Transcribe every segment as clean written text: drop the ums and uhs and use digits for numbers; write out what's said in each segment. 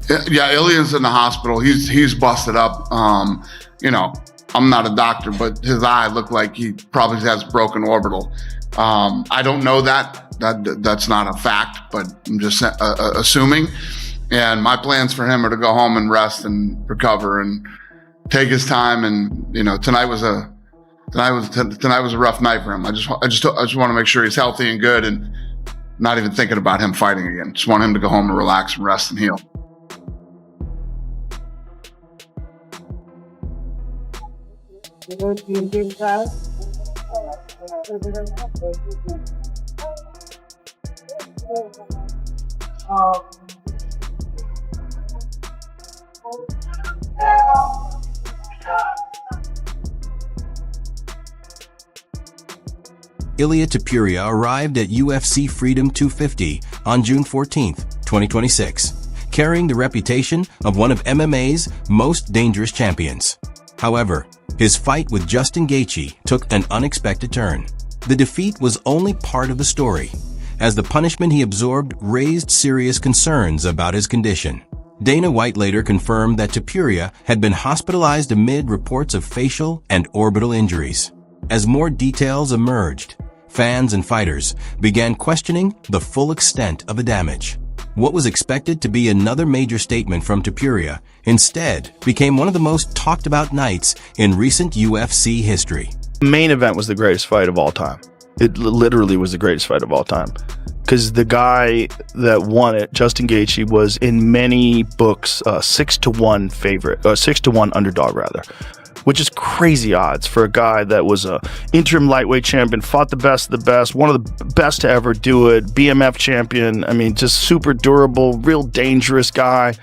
Yeah, Ilia's in the hospital. He's busted up. You know, I'm not a doctor, but his eye looked like he probably has broken orbital. I don't know that's not a fact, but I'm just assuming. And my plans for him are to go home and rest and recover and take his time. And you know, tonight was a rough night for him. I just want to make sure he's healthy and good, and not even thinking about him fighting again. Just want him to go home and relax and rest and heal. Ilia Topuria arrived at UFC Freedom 250 on June 14, 2026, carrying the reputation of one of MMA's most dangerous champions. However, his fight with Justin Gaethje took an unexpected turn. The defeat was only part of the story, as the punishment he absorbed raised serious concerns about his condition. Dana White later confirmed that Topuria had been hospitalized amid reports of facial and orbital injuries. As more details emerged, fans and fighters began questioning the full extent of the damage. What was expected to be another major statement from Topuria instead became one of the most talked about nights in recent UFC history. The main event was the greatest fight of all time. It literally was the greatest fight of all time. Because the guy that won it, Justin Gaethje, was in many books 6-1 favorite, 6-1 underdog rather, which is crazy odds for a guy that was a interim lightweight champion, fought the best of the best, one of the best to ever do it, BMF champion. I mean, just super durable, real dangerous guy.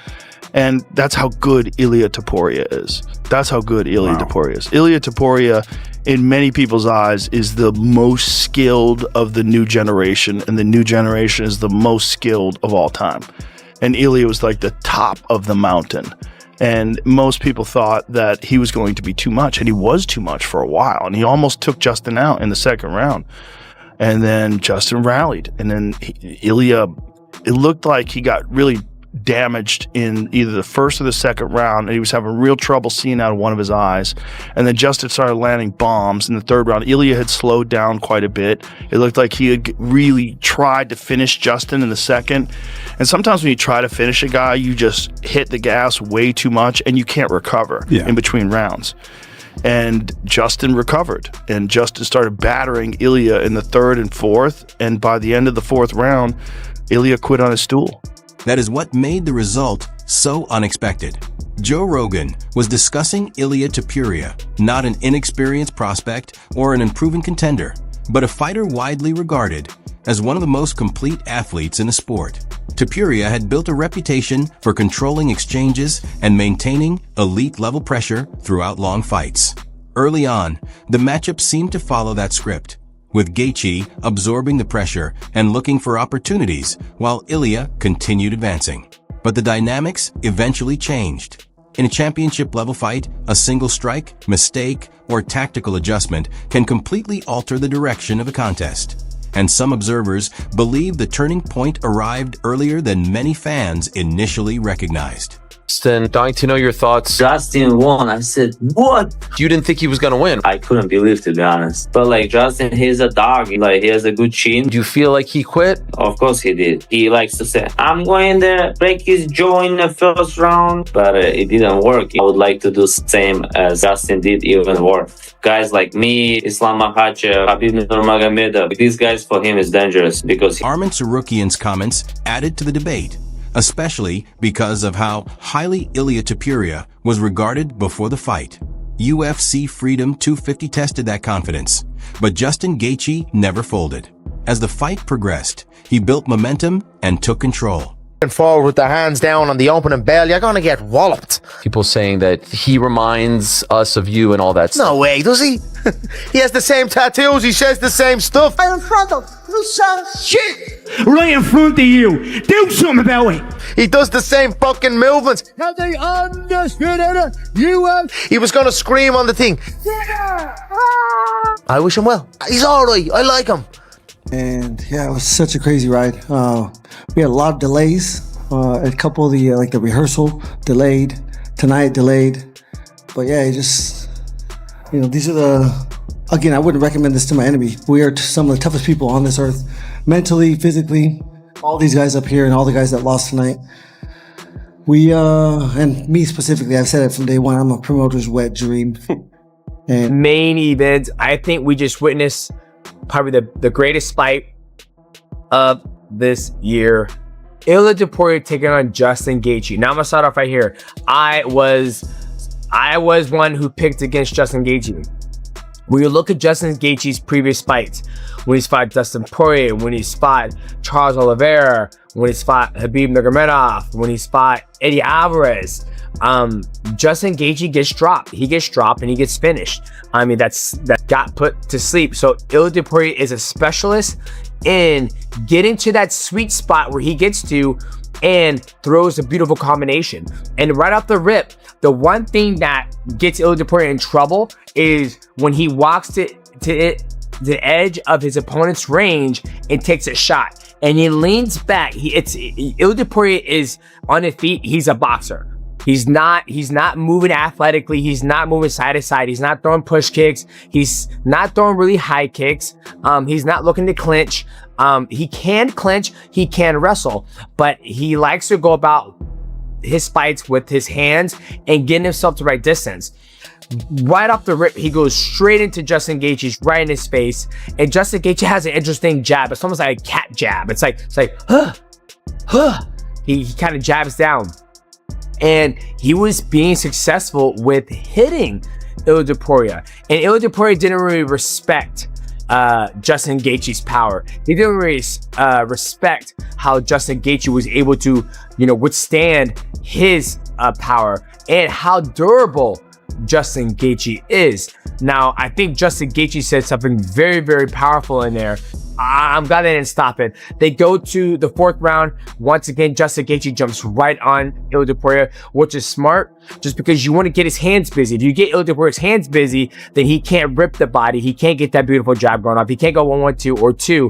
And that's how good Ilia Topuria is. That's how good Ilia Topuria is. Ilia Topuria, in many people's eyes, is the most skilled of the new generation, and the new generation is the most skilled of all time. And Ilia was like the top of the mountain. And most people thought that he was going to be too much, and he was too much for a while. And he almost took Justin out in the second round. And then Justin rallied. And then Ilia, it looked like he got really damaged in either the first or the second round, and he was having real trouble seeing out of one of his eyes. And then Justin started landing bombs in the third round. Ilia had slowed down quite a bit. It looked like he had really tried to finish Justin in the second. And sometimes when you try to finish a guy, you just hit the gas way too much and you can't recover in between rounds. And Justin recovered, and Justin started battering Ilia in the third and fourth. And by the end of the fourth round, Ilia quit on his stool. That is what made the result so unexpected. Joe Rogan was discussing Ilia Topuria, not an inexperienced prospect or an unproven contender, but a fighter widely regarded as one of the most complete athletes in the sport. Topuria had built a reputation for controlling exchanges and maintaining elite-level pressure throughout long fights. Early on, the matchup seemed to follow that script, with Gaethje absorbing the pressure and looking for opportunities while Ilia continued advancing. But the dynamics eventually changed. In a championship-level fight, a single strike, mistake, or tactical adjustment can completely alter the direction of a contest. And some observers believe the turning point arrived earlier than many fans initially recognized. Justin, dying to know your thoughts. Justin won. I said, what? You didn't think he was going to win. I couldn't believe, to be honest. But like Justin, he's a dog. Like, he has a good chin. Do you feel like he quit? Of course he did. He likes to say, I'm going there, break his jaw in the first round. But it didn't work. I would like to do the same as Justin did, even worse. Guys like me, Islam Makhachev, Khabib Nurmagomedov, these guys, for him is dangerous because Arman Tsarukyan's comments added to the debate, especially because of how highly Ilia Topuria was regarded before the fight. UFC Freedom 250 tested that confidence, but Justin Gaethje never folded. As the fight progressed, he built momentum and took control. Forward with the hands down on the opening bell, you're gonna get walloped. People saying that he reminds us of you and all that stuff. No way, does he? He has the same tattoos, he says the same stuff. Right in front of you, son. Shit! Right in front of you. Do something about it. He does the same fucking movements. Have they understood it? You have. He was gonna scream on the thing. I wish him well. He's alright, I like him. And yeah, it was such a crazy ride. We had a lot of delays, A couple of the like the rehearsal delayed, tonight delayed. But yeah, it just, these are again, I wouldn't recommend this to my enemy. We are some of the toughest people on this earth, mentally, physically. All these guys up here and all the guys that lost tonight. We, and me specifically, I've said it from day one, I'm a promoter's wet dream. And main event, I think we just witnessed probably the greatest fight of this year. Ilia Topuria taking on Justin Gaethje. Now I'm gonna start off right here. I was one who picked against Justin Gaethje. When you look at Justin Gaethje's previous fights, when he's fought Dustin Poirier, when he's fought Charles Oliveira, when he's fought Khabib Nurmagomedov, when he's fought Eddie Alvarez, Justin Gaethje gets dropped. He gets dropped and he gets finished. I mean, that got put to sleep. So Ilia Topuria is a specialist in getting to that sweet spot where he gets to and throws a beautiful combination. And right off the rip, the one thing that gets Ilia Topuria in trouble is when he walks to the edge of his opponent's range and takes a shot. And he leans back. Ilia Topuria is on his feet. He's a boxer. He's not moving athletically. He's not moving side to side. He's not throwing push kicks. He's not throwing really high kicks. He's not looking to clinch. He can clinch. He can wrestle, but he likes to go about his fights with his hands and getting himself to the right distance. Right off the rip, he goes straight into Justin Gaethje's right in his face, and Justin Gaethje has an interesting jab. It's almost like a cat jab. It's like, He kind of jabs down. And he was being successful with hitting Ilia Topuria. And Ilia Topuria didn't really respect Justin Gaethje's power. He didn't really respect how Justin Gaethje was able to, withstand his power and how durable Justin Gaethje is. Now, I think Justin Gaethje said something very, very powerful in there. I'm glad they didn't stop it. They go to the fourth round. Once again, Justin Gaethje jumps right on Ilia Topuria, which is smart, just because you want to get his hands busy. If you get Ilia Topuria's hands busy, then he can't rip the body. He can't get that beautiful jab going off. He can't go 1-1-2 or 2.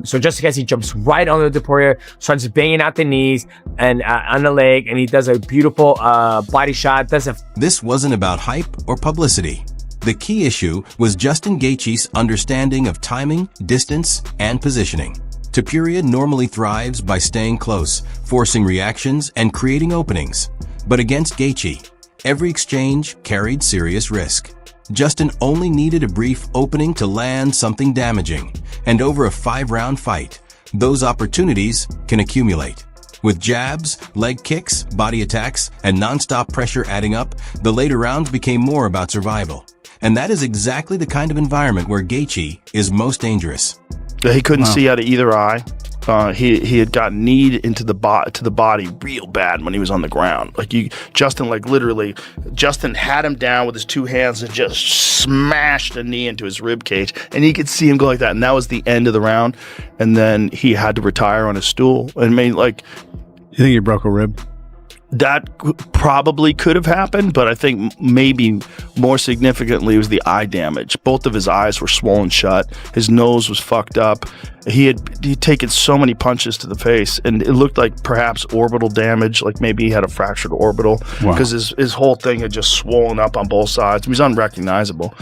So Justin Gaethje jumps right on Ilia Topuria, starts banging out the knees and on the leg, and he does a beautiful body shot. This wasn't about hype or publicity. The key issue was Justin Gaethje's understanding of timing, distance, and positioning. Topuria normally thrives by staying close, forcing reactions, and creating openings. But against Gaethje, every exchange carried serious risk. Justin only needed a brief opening to land something damaging, and over a 5-round fight, those opportunities can accumulate. With jabs, leg kicks, body attacks, and non-stop pressure adding up, the later rounds became more about survival. And that is exactly the kind of environment where Gaethje is most dangerous. He couldn't see out of either eye. He had got kneed into the body real bad when he was on the ground. Justin had him down with his two hands and just smashed a knee into his rib cage, and he could see him go like that. And that was the end of the round. And then he had to retire on his stool. And you think he broke a rib? That probably could have happened, but I think maybe more significantly was the eye damage. Both of his eyes were swollen shut. His nose was fucked up. He'd taken so many punches to the face, and it looked like perhaps orbital damage, like maybe he had a fractured orbital, because his whole thing had just swollen up on both sides. He was unrecognizable.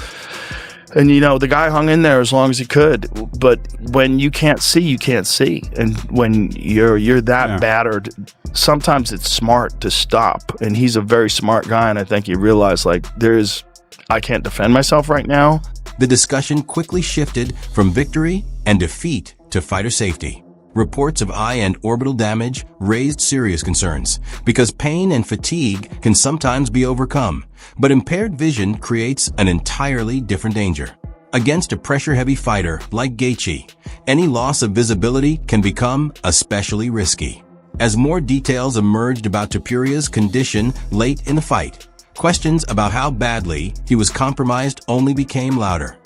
And, the guy hung in there as long as he could. But when you can't see, you can't see. And when you're that battered, sometimes it's smart to stop. And he's a very smart guy. And I think he realized, I can't defend myself right now. The discussion quickly shifted from victory and defeat to fighter safety. Reports of eye and orbital damage raised serious concerns because pain and fatigue can sometimes be overcome, but impaired vision creates an entirely different danger. Against a pressure-heavy fighter like Gaethje, any loss of visibility can become especially risky. As more details emerged about Topuria's condition late in the fight, questions about how badly he was compromised only became louder.